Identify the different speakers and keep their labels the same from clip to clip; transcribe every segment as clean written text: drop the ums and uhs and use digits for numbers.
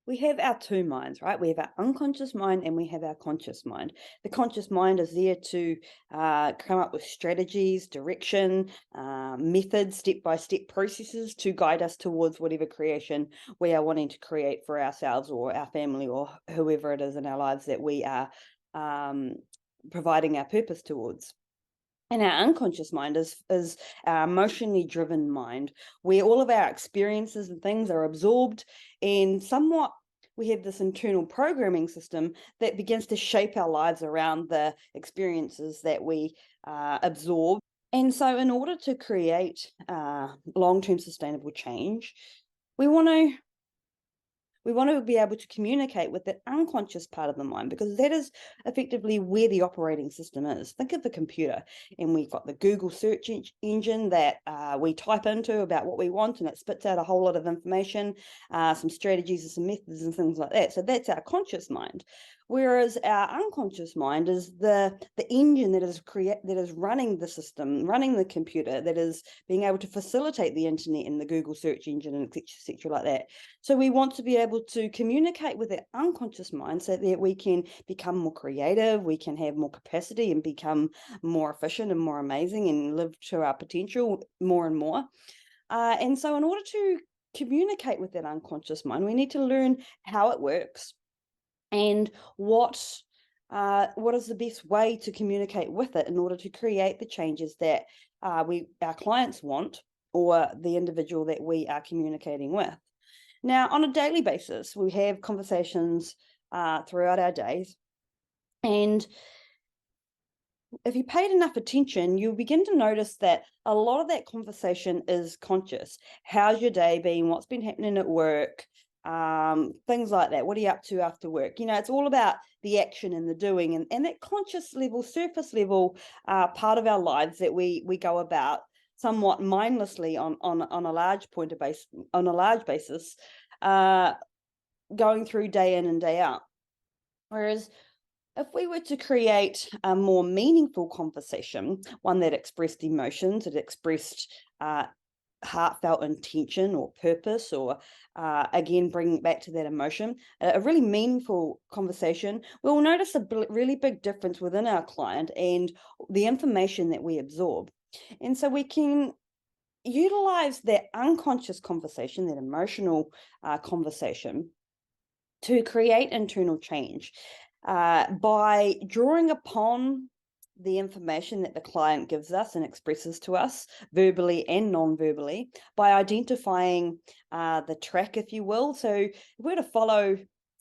Speaker 1: We have our two minds, right? We have our unconscious mind and we have our conscious mind. The conscious mind is there to come up with strategies, direction, methods, step-by-step processes to guide us towards whatever creation we are wanting to create for ourselves or our family or whoever it is in our lives that we are um, providing our purpose towards. And our unconscious mind is our emotionally driven mind, where all of our experiences and things are absorbed, and somewhat we have this internal programming system that begins to shape our lives around the experiences that we absorb. And so, in order to create long-term sustainable change, we want to we want to be able to communicate with that unconscious part of the mind, because that is effectively where the operating system is. Think of the computer, and we've got the Google search engine that we type into about what we want, and it spits out a whole lot of information, some strategies and some methods and things like that. So that's our conscious mind. Whereas our unconscious mind is the engine that is running the system, running the computer, that is being able to facilitate the internet and the Google search engine and etc. like that. So we want to be able to communicate with our unconscious mind so that we can become more creative, we can have more capacity and become more efficient and more amazing and live to our potential more and more. And so in order to communicate with that unconscious mind, we need to learn how it works and what is the best way to communicate with it in order to create the changes that our clients want, or the individual that we are communicating with. Now, on a daily basis, we have conversations throughout our days, and if you paid enough attention, you'll begin to notice that a lot of that conversation is conscious. How's your day been? What's been happening at work? Things like that. What are you up to after work? It's all about the action and the doing, and that conscious level, surface level part of our lives that we go about somewhat mindlessly on a large basis, going through day in and day out. Whereas if we were to create a more meaningful conversation, one that expressed emotions, that expressed heartfelt intention or purpose, or again, bring it back to that emotion, a really meaningful conversation, we'll notice a really big difference within our client and the information that we absorb. And so we can utilize that unconscious conversation, that emotional conversation, to create internal change by drawing upon the information that the client gives us and expresses to us verbally and non-verbally, by identifying the track, if you will. So if we're to follow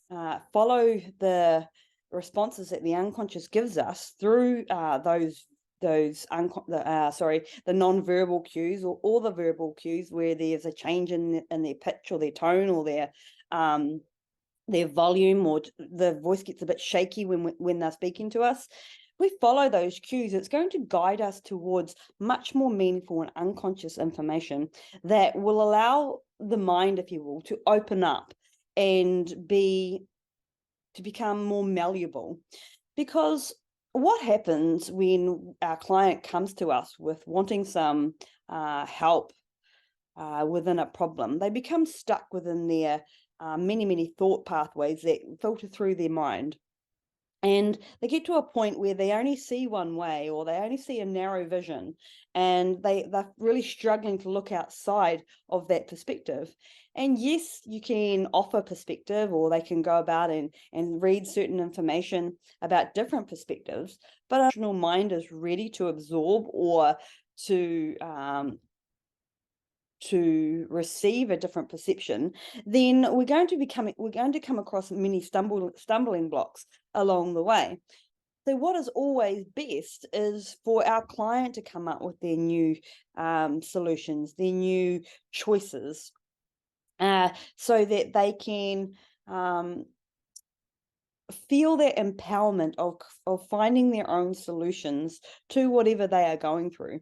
Speaker 1: the responses that the unconscious gives us through the non-verbal cues, or the verbal cues where there's a change in their pitch or their tone or their volume, or the voice gets a bit shaky when they're speaking to us. We follow those cues, it's going to guide us towards much more meaningful and unconscious information that will allow the mind, if you will, to open up and to become more malleable. Because what happens when our client comes to us with wanting some help within a problem, they become stuck within their many thought pathways that filter through their mind. And they get to a point where they only see one way, or they only see a narrow vision, and they're really struggling to look outside of that perspective. And yes, you can offer perspective, or they can go about and read certain information about different perspectives, but our emotional mind is ready to absorb or to receive a different perception, then we're going to come across many stumbling blocks along the way. So what is always best is for our client to come up with their new solutions, their new choices, so that they can feel that empowerment of finding their own solutions to whatever they are going through.